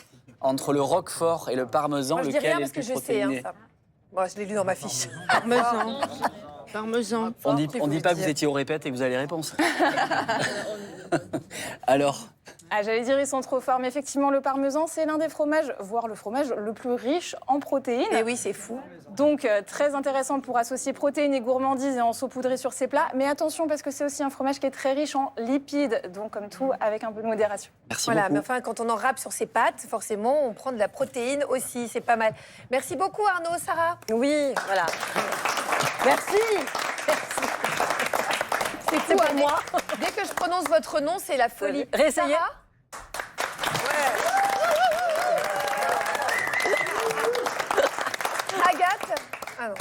entre le roquefort et le parmesan, Moi, je dis lequel rien est le parce que plus je sais, hein, protéiné? ça. Moi, je l'ai lu dans ma fiche. Parmesan. Parmesan. On dit pas que vous étiez au répète et que vous avez les réponses. Alors, J'allais dire ils sont trop forts, mais effectivement le parmesan c'est l'un des fromages, voire le fromage le plus riche en protéines. Et oui, c'est fou. Donc très intéressant pour associer protéines et gourmandises et en saupoudrer sur ses plats. Mais attention parce que c'est aussi un fromage qui est très riche en lipides, donc comme tout avec un peu de modération. merci Voilà, beaucoup. mais enfin, quand on en râpe sur ses pâtes, forcément, on prend de la protéine aussi, c'est pas mal. Merci beaucoup Arnaud, Sarah. Oui, voilà. Merci. C'est pour moi. Dès que je prononce votre nom, c'est la folie. Réessayez. Sarah. Agathe. Ah non.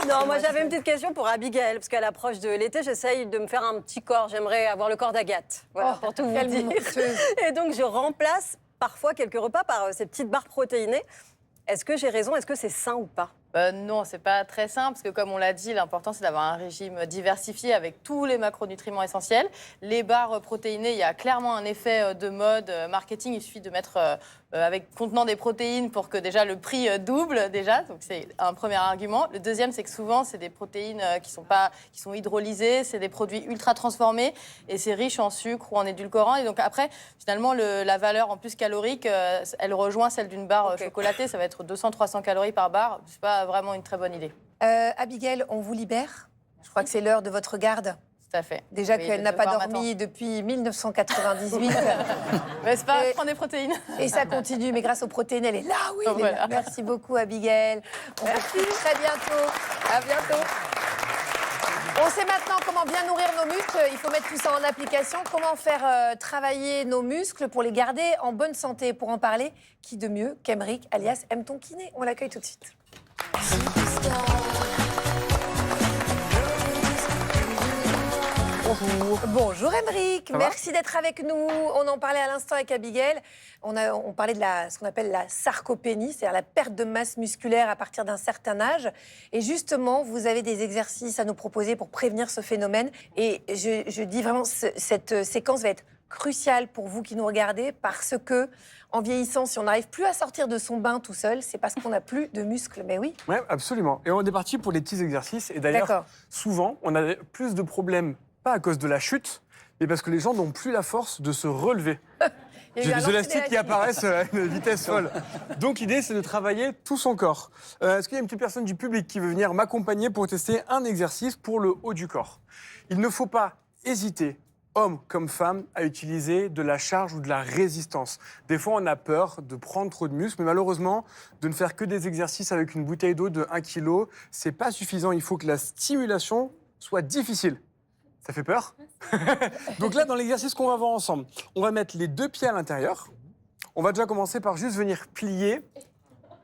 Non, moi j'avais une petite question pour Abigail, parce qu'à l'approche de l'été, j'essaye de me faire un petit corps. J'aimerais avoir le corps d'Agathe, voilà, pour tout vous quelle dire. menteuse. Et donc je remplace parfois quelques repas par ces petites barres protéinées. Est-ce que j'ai raison? Est-ce que c'est sain ou pas? Non, c'est pas très simple parce que comme on l'a dit, l'important c'est d'avoir un régime diversifié avec tous les macronutriments essentiels. Les barres protéinées, il y a clairement un effet de mode marketing. Il suffit de mettre avec contenant des protéines pour que déjà le prix double déjà. Donc c'est un premier argument. Le deuxième, c'est que souvent c'est des protéines qui sont hydrolysées, c'est des produits ultra transformés et c'est riche en sucre ou en édulcorants. Et donc après, finalement, la valeur en plus calorique, elle rejoint celle d'une barre chocolatée. Ça va être 200-300 calories par barre. C'est pas vraiment une très bonne idée. Abigail, on vous libère. Je crois que c'est l'heure de votre garde. Tout à fait. Déjà Oui, qu'elle le n'a pas devoir dormi depuis 1998. Mais c'est pas prendre des protéines. Et ça continue, mais grâce aux protéines, elle est là, oui. Elle est Voilà. là. Merci beaucoup, Abigail. On se retrouve très bientôt. À bientôt. On sait maintenant comment bien nourrir nos muscles. Il faut mettre tout ça en application. Comment faire travailler nos muscles pour les garder en bonne santé? Pour en parler, qui de mieux qu'Emeric, alias M. ton kiné? On l'accueille tout de suite. Bonjour Emeric, merci d'être avec nous. On en parlait à l'instant avec Abigail. On parlait de ce qu'on appelle la sarcopénie, c'est-à-dire la perte de masse musculaire à partir d'un certain âge. Et justement, vous avez des exercices à nous proposer pour prévenir ce phénomène. Et je dis vraiment, cette séquence va être cruciale pour vous qui nous regardez parce que, en vieillissant, si on n'arrive plus à sortir de son bain tout seul, c'est parce qu'on n'a plus de muscles. Mais oui. Oui, absolument. Et on est parti pour les petits exercices. Et d'ailleurs, D'accord. souvent, on a plus de problèmes pas à cause de la chute, mais parce que les gens n'ont plus la force de se relever. Il y a J'ai eu un des lancer élastiques qui d'élastique. apparaissent à une vitesse folle. Donc l'idée, c'est de travailler tout son corps. Est-ce qu'il y a une petite personne du public qui veut venir m'accompagner pour tester un exercice pour le haut du corps? Il ne faut pas hésiter, homme comme femme, à utiliser de la charge ou de la résistance. Des fois, on a peur de prendre trop de muscles, mais malheureusement, de ne faire que des exercices avec une bouteille d'eau de 1 kg, c'est pas suffisant. Il faut que la stimulation soit difficile. Ça fait peur? Donc là, dans l'exercice qu'on va voir ensemble, on va mettre les 2 pieds à l'intérieur. On va déjà commencer par juste venir plier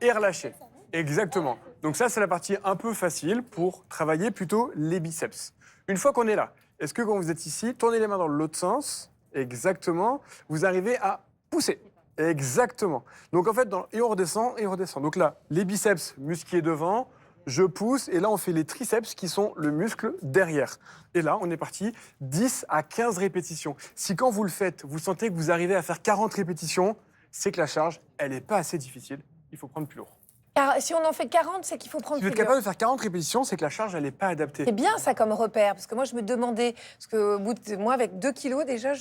et relâcher. Exactement. Donc ça, c'est la partie un peu facile pour travailler plutôt les biceps. Une fois qu'on est là, est-ce que quand vous êtes ici, tournez les mains dans l'autre sens? Exactement. Vous arrivez à pousser. Exactement. Donc en fait, et on redescend, et on redescend. Donc là, les biceps musclés devant, je pousse, et là, on fait les triceps qui sont le muscle derrière. Et là, on est parti, 10 à 15 répétitions. Si quand vous le faites, vous sentez que vous arrivez à faire 40 répétitions, c'est que la charge, elle n'est pas assez difficile. Il faut prendre plus lourd. Car si on en fait 40, c'est qu'il faut prendre Si vous êtes plus dur. capable de faire 40 répétitions, c'est que la charge, elle n'est pas adaptée. C'est bien ça comme repère, parce que moi je me demandais, parce que au bout de moi avec 2 kilos déjà,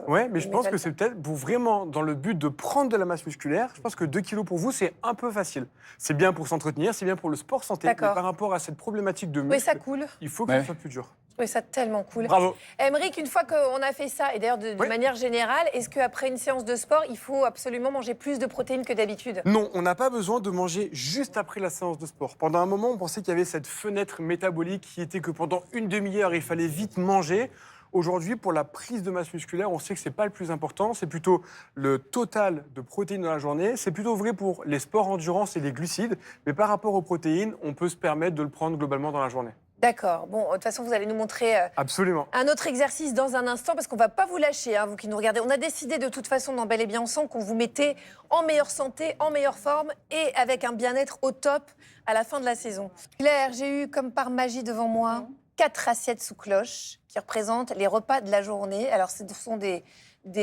Ouais, mais je pense que c'est peut-être pour vraiment dans le but de prendre de la masse musculaire. Je pense que 2 kilos pour vous, c'est un peu facile. C'est bien pour s'entretenir, c'est bien pour le sport santé. Mais D'accord. par rapport à cette problématique de Oui, muscle, ça coule. il faut que ce soit plus dur. Je trouvais ça tellement cool. Bravo. Aymeric, une fois qu'on a fait ça, et d'ailleurs de manière générale, est-ce qu'après une séance de sport, il faut absolument manger plus de protéines que d'habitude? Non, on n'a pas besoin de manger juste après la séance de sport. Pendant un moment, on pensait qu'il y avait cette fenêtre métabolique qui était que pendant une demi-heure, il fallait vite manger. Aujourd'hui, pour la prise de masse musculaire, on sait que ce n'est pas le plus important, c'est plutôt le total de protéines dans la journée. C'est plutôt vrai pour les sports endurance et les glucides, mais par rapport aux protéines, on peut se permettre de le prendre globalement dans la journée. D'accord. Bon, de toute façon, vous allez nous montrer Absolument. un autre exercice dans un instant, parce qu'on ne va pas vous lâcher, hein, vous qui nous regardez. On a décidé de toute façon dans Bel et Bien Ensemble qu'on vous mettait en meilleure santé, en meilleure forme et avec un bien-être au top à la fin de la saison. Claire, j'ai eu comme par magie devant moi 4 assiettes sous cloche qui représentent les repas de la journée. Alors, ce sont des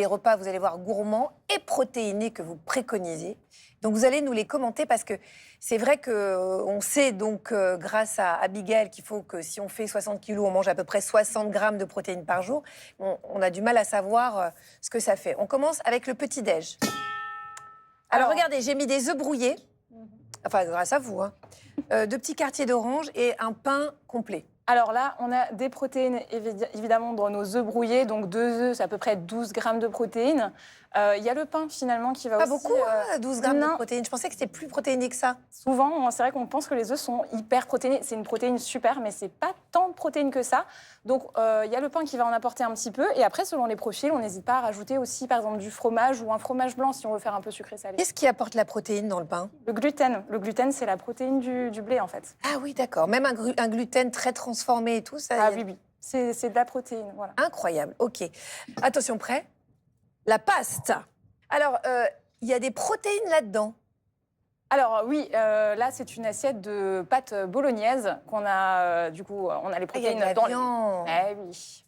repas, vous allez voir, gourmands et protéinés que vous préconisez. Donc, vous allez nous les commenter parce que c'est vrai qu'on sait donc, grâce à Abigail, qu'il faut que si on fait 60 kilos, on mange à peu près 60 grammes de protéines par jour. On a du mal à savoir ce que ça fait. On commence avec le petit-déj. Alors, regardez, j'ai mis des œufs brouillés, enfin, grâce à vous, hein. 2 petits quartiers d'orange et un pain complet. Alors là, on a des protéines évidemment dans nos œufs brouillés. Donc 2 œufs, c'est à peu près 12 grammes de protéines. Il y a le pain finalement qui va Pas aussi... beaucoup, 12 grammes de protéines. Je pensais que c'était plus protéiné que ça. Souvent, c'est vrai qu'on pense que les œufs sont hyper protéinés. C'est une protéine super, mais c'est pas tant de protéines que ça. Donc il y a le pain qui va en apporter un petit peu. Et après, selon les profils, on n'hésite pas à rajouter aussi par exemple du fromage ou un fromage blanc si on veut faire un peu sucré-salé. Qu'est-ce qui apporte la protéine dans le pain? Le gluten. Le gluten, c'est la protéine du blé en fait. Ah oui, d'accord. Même un gluten très transformé et tout ça. Ah oui, oui. C'est de la protéine, voilà. Incroyable, ok. Attention, prêt? La pasta. Alors, il y a des protéines là-dedans. Alors oui, là c'est une assiette de pâtes bolognaise qu'on a, du coup, on a les protéines dans viande. Eh oui.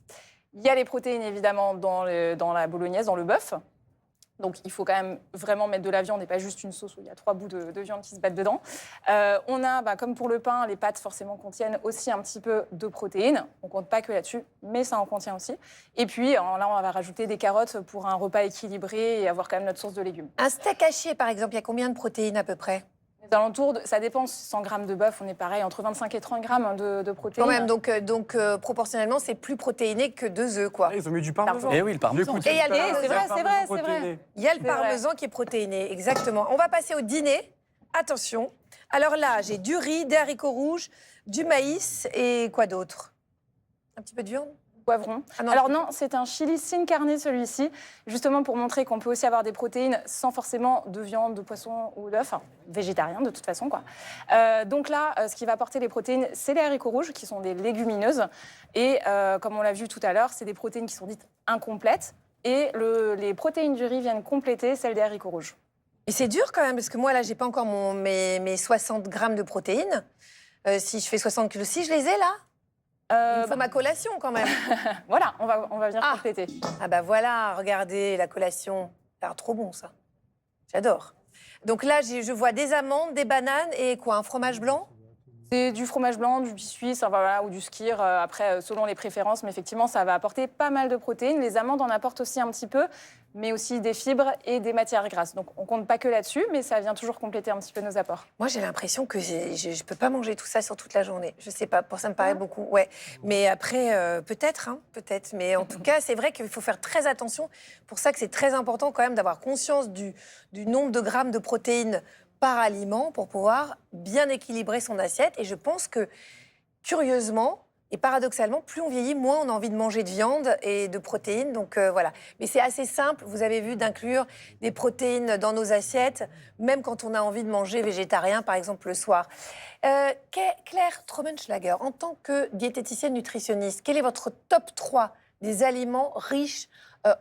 Il y a les protéines évidemment dans la bolognaise, dans le bœuf. Donc il faut quand même vraiment mettre de la viande et pas juste une sauce où il y a 3 bouts de viande qui se battent dedans. On a, comme pour le pain, les pâtes forcément contiennent aussi un petit peu de protéines. On compte pas que là-dessus, mais ça en contient aussi. Et puis là, on va rajouter des carottes pour un repas équilibré et avoir quand même notre source de légumes. Un steak haché, par exemple, il y a combien de protéines à peu près? Ça dépend, 100 grammes de bœuf, on est pareil, entre 25 et 30 grammes de protéines. Quand même, donc proportionnellement, c'est plus protéiné que 2 œufs, quoi. Ils ont mis du parmesan. Eh oui, le parmesan. Et il y a le parmesan. C'est vrai. Il y a le parmesan qui est protéiné, exactement. On va passer au dîner. Attention. Alors là, j'ai du riz, des haricots rouges, du maïs et quoi d'autre? Un petit peu de viande? Poivron. Alors non, c'est un chili sin carne celui-ci, justement pour montrer qu'on peut aussi avoir des protéines sans forcément de viande, de poisson ou d'œuf, enfin, végétarien de toute façon, quoi. Donc là, ce qui va apporter les protéines, c'est les haricots rouges, qui sont des légumineuses. Et comme on l'a vu tout à l'heure, c'est des protéines qui sont dites incomplètes. Et les protéines du riz viennent compléter celles des haricots rouges. Et c'est dur quand même, parce que moi, là, j'ai pas encore mes 60 grammes de protéines. Si je fais 60 kilos, si je les ai là, il me faut ma collation quand même. Voilà, on va venir compléter. Ah bah voilà, regardez la collation. Ça a l'air trop bon ça. J'adore. Donc là, je vois des amandes, des bananes et quoi, un fromage blanc? C'est du fromage blanc, du suisse, enfin, voilà, ou du skyr, après, selon les préférences. Mais effectivement, ça va apporter pas mal de protéines. Les amandes en apportent aussi un petit peu, mais aussi des fibres et des matières grasses. Donc, on compte pas que là-dessus, mais ça vient toujours compléter un petit peu nos apports. Moi, j'ai l'impression que je peux pas manger tout ça sur toute la journée. Je sais pas, ça me paraît beaucoup. Ouais. Mais après, peut-être, hein, peut-être. Mais en tout cas, c'est vrai qu'il faut faire très attention. Pour ça que c'est très important quand même d'avoir conscience du nombre de grammes de protéines par aliment pour pouvoir bien équilibrer son assiette. Et je pense que, curieusement et paradoxalement, plus on vieillit, moins on a envie de manger de viande et de protéines. Donc voilà. Mais c'est assez simple, vous avez vu, d'inclure des protéines dans nos assiettes, même quand on a envie de manger végétarien, par exemple, le soir. Claire Trommenschlager, en tant que diététicienne nutritionniste, quel est votre top 3 des aliments riches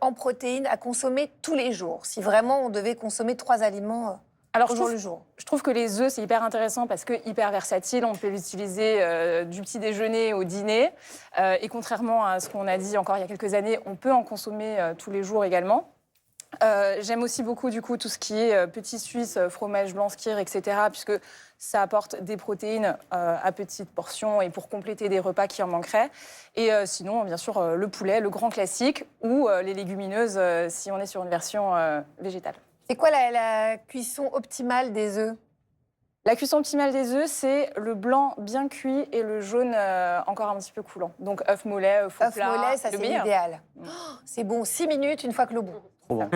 en protéines à consommer tous les jours, si vraiment on devait consommer 3 aliments Alors, au jour le jour? Je trouve que les œufs, c'est hyper intéressant parce que hyper versatile. On peut l'utiliser du petit déjeuner au dîner. Et contrairement à ce qu'on a dit encore il y a quelques années, on peut en consommer tous les jours également. J'aime aussi beaucoup du coup tout ce qui est petit suisse, fromage blanc, skyr, etc. puisque ça apporte des protéines à petites portions et pour compléter des repas qui en manqueraient. Et sinon, bien sûr, le poulet, le grand classique, ou les légumineuses si on est sur une version végétale. C'est quoi la cuisson optimale des œufs? La cuisson optimale des œufs, c'est le blanc bien cuit et le jaune encore un petit peu coulant. Donc œuf mollet, œuf au plat. Œuf mollet, ça c'est l'idéal. Oh, c'est bon, 6 minutes, une fois que l'eau bout. Trop bon.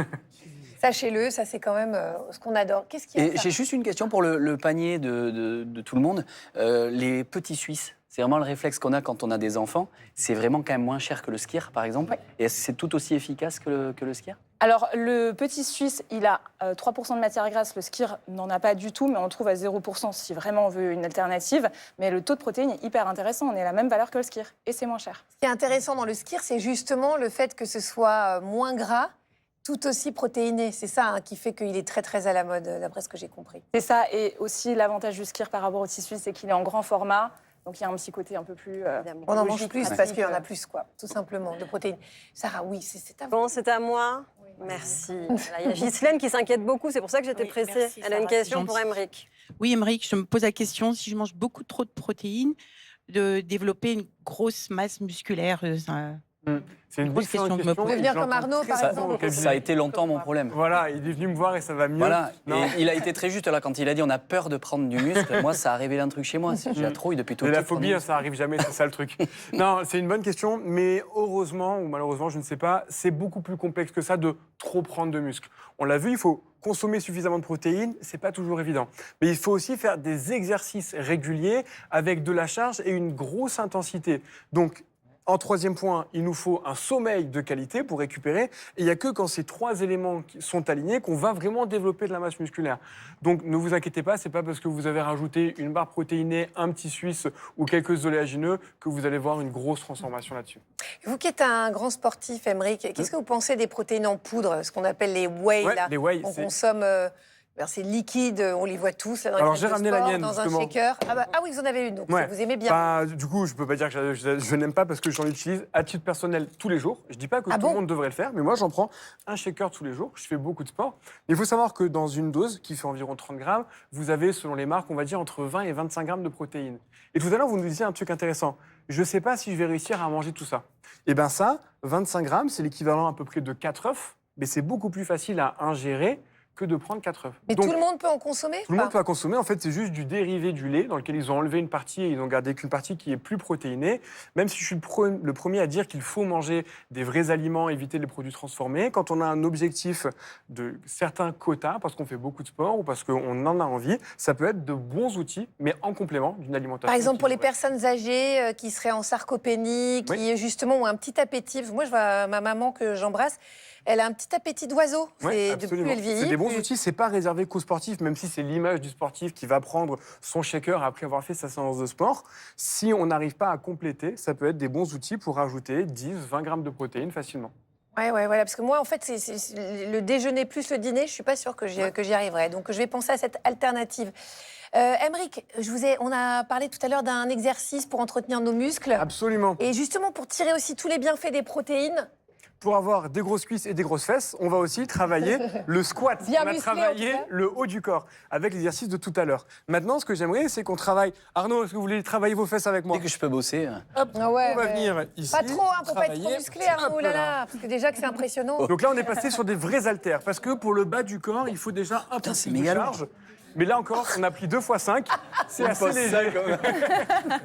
Sachez-le, ça c'est quand même ce qu'on adore. Qu'est-ce qu'il y a? Et j'ai juste une question pour le panier de tout le monde. Les petits Suisses, c'est vraiment le réflexe qu'on a quand on a des enfants. C'est vraiment quand même moins cher que le skyr, par exemple. Oui. Et c'est tout aussi efficace que le skyr? Alors, le petit suisse, il a 3% de matière grasse. Le skyr n'en a pas du tout, mais on le trouve à 0% si vraiment on veut une alternative. Mais le taux de protéines est hyper intéressant. On est à la même valeur que le skyr et c'est moins cher. Ce qui est intéressant dans le skyr, c'est justement le fait que ce soit moins gras, tout aussi protéiné. C'est ça hein, qui fait qu'il est très très à la mode, d'après ce que j'ai compris. C'est ça. Et aussi, l'avantage du skyr par rapport au petit suisse, c'est qu'il est en grand format. Donc, il y a un petit côté un peu plus... on en mange plus parce qu'il y en a plus, quoi, tout simplement, de protéines. Sarah, oui, c'est à vous. Bon, c'est à moi. Merci. Là, il y a Ghislaine qui s'inquiète beaucoup, c'est pour ça que j'étais pressée. merci, Elle a une Sarah, question c'est pour gentil. Aymeric. Oui, Aymeric, je me pose la question, si je mange beaucoup trop de protéines, de développer une grosse masse musculaire. C'est une grosse excellente question que je me question. pose. Devenir comme Arnaud, par exemple. Ça a été longtemps mon problème. Voilà, il est venu me voir et ça va mieux. Voilà, Non. et il a été très juste là quand il a dit on a peur de prendre du muscle. Moi, ça a révélé un truc chez moi. J'ai la trouille depuis tout Mais le la temps. de prendre phobie, du hein, muscle. ça arrive jamais, c'est ça le truc. Non, c'est une bonne question, mais heureusement ou malheureusement, je ne sais pas, c'est beaucoup plus complexe que ça de trop prendre de muscle. On l'a vu, il faut consommer suffisamment de protéines, c'est pas toujours évident. Mais il faut aussi faire des exercices réguliers avec de la charge et une grosse intensité. Donc, en troisième point, il nous faut un sommeil de qualité pour récupérer. Et il n'y a que quand ces 3 éléments sont alignés qu'on va vraiment développer de la masse musculaire. Donc ne vous inquiétez pas, ce n'est pas parce que vous avez rajouté une barre protéinée, un petit suisse ou quelques oléagineux que vous allez voir une grosse transformation là-dessus. Vous qui êtes un grand sportif, Aymeric, qu'est-ce que vous pensez des protéines en poudre, ce qu'on appelle les whey, Ouais, là, les whey, qu'on c'est- consomme c'est liquide, on les voit tous là, dans Alors, les j'ai salles de ramené la sport, mienne, dans justement. un shaker. Ah oui, vous en avez une, donc Ouais. vous aimez bien. Bah, du coup, je peux pas dire que je n'aime pas parce que j'en utilise à titre personnel tous les jours. Je dis pas que Ah tout bon le monde devrait le faire, mais moi j'en prends un shaker tous les jours. Je fais beaucoup de sport. Il faut savoir que dans une dose qui fait environ 30 grammes, vous avez, selon les marques, on va dire entre 20 et 25 grammes de protéines. Et tout à l'heure, vous nous disiez un truc intéressant. Je sais pas si je vais réussir à manger tout ça. Et bien ça, 25 grammes, c'est l'équivalent à peu près de 4 œufs, mais c'est beaucoup plus facile à ingérer que de prendre 4 œufs. Mais Donc, tout le monde peut en consommer tout le monde peut en consommer. En fait, c'est juste du dérivé du lait dans lequel ils ont enlevé une partie et ils n'ont gardé qu'une partie qui est plus protéinée. Même si je suis le premier à dire qu'il faut manger des vrais aliments, éviter les produits transformés, quand on a un objectif de certains quotas, parce qu'on fait beaucoup de sport ou parce qu'on en a envie, ça peut être de bons outils, mais en complément d'une alimentation. Par exemple, pour les équilibrée. personnes âgées qui seraient en sarcopénie, qui justement ont un petit appétit. Moi, je vois ma maman que j'embrasse, elle a un petit appétit d'oiseau. Ouais, De plus absolument. elle vieillit. C'est des bons plus- outils, c'est pas réservé qu'aux sportifs, même si c'est l'image du sportif qui va prendre son shaker après avoir fait sa séance de sport. Si on n'arrive pas à compléter, ça peut être des bons outils pour rajouter 10, 20 grammes de protéines facilement. Ouais, voilà, parce que moi, en fait, c'est le déjeuner plus le dîner, je suis pas sûre que j'y arriverai. Donc, je vais penser à cette alternative. Aymeric, on a parlé tout à l'heure d'un exercice pour entretenir nos muscles. Absolument. Et justement, pour tirer aussi tous les bienfaits des protéines, pour avoir des grosses cuisses et des grosses fesses, on va aussi travailler le squat. Bien on va musclé, travailler en tout cas. le haut du corps avec l'exercice de tout à l'heure. Maintenant, ce que j'aimerais, c'est qu'on travaille. Arnaud, est-ce que vous voulez travailler vos fesses avec moi? Dès que je peux bosser. Hop, Ah ouais, on va ouais. venir ici. Pas trop, hein, pour pas être trop travailler. musclé, Arnaud, Hop là là, parce que déjà que c'est impressionnant. Donc là, on est passé sur des vrais haltères, parce que pour le bas du corps, il faut déjà un peu plus de charge. Mais là encore, on a pris 2 x 5, c'est assez pose ça léger. quand même.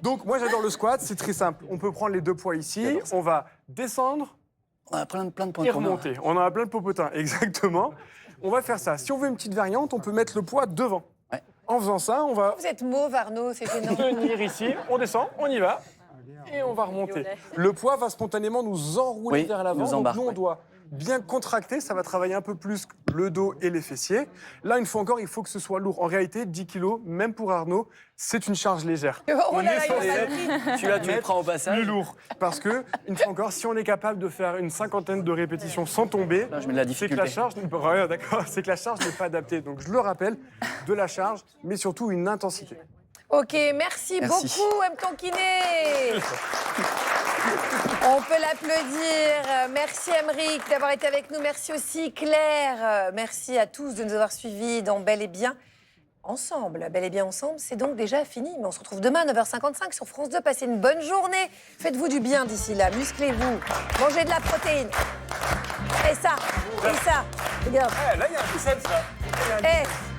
Donc moi, j'adore le squat, c'est très simple. On peut prendre les 2 poids ici, on va descendre On a plein de points et communs. remonter. On en a plein de popotins, exactement. On va faire ça. Si on veut une petite variante, on peut mettre le poids devant. En faisant ça, on va Vous êtes mauve, Arnaud, c'est gênant. tenir ici, on descend, on y va, et on va remonter. Le poids va spontanément nous enrouler Oui, vers l'avant, nous donc embarque, nous, on oui. doit bien contracter, ça va travailler un peu plus le dos et les fessiers. Là, une fois encore, il faut que ce soit lourd. En réalité, 10 kilos, même pour Arnaud, c'est une charge légère. Oh là là, il a censé mal pris. Celui-là, tu le mettre prends au passage. plus lourd. Parce que, une fois encore, si on est capable de faire une 50aine de répétitions sans tomber, Là, je mets de la c'est que la difficulté. charge, ouais, d'accord, c'est que la charge n'est pas adaptée. Donc, je le rappelle, de la charge, mais surtout une intensité. Ok, merci beaucoup, M. Tonkiné. On peut l'applaudir. Merci, Emeric, d'avoir été avec nous. Merci aussi, Claire. Merci à tous de nous avoir suivis dans Bel et Bien Ensemble. Bel et Bien Ensemble, c'est donc déjà fini. Mais on se retrouve demain à 9h55 sur France 2. Passez une bonne journée. Faites-vous du bien d'ici là. Musclez-vous. Mangez de la protéine. Et ça. Et ça. Regarde. Là, il y a un biceps, là. Eh,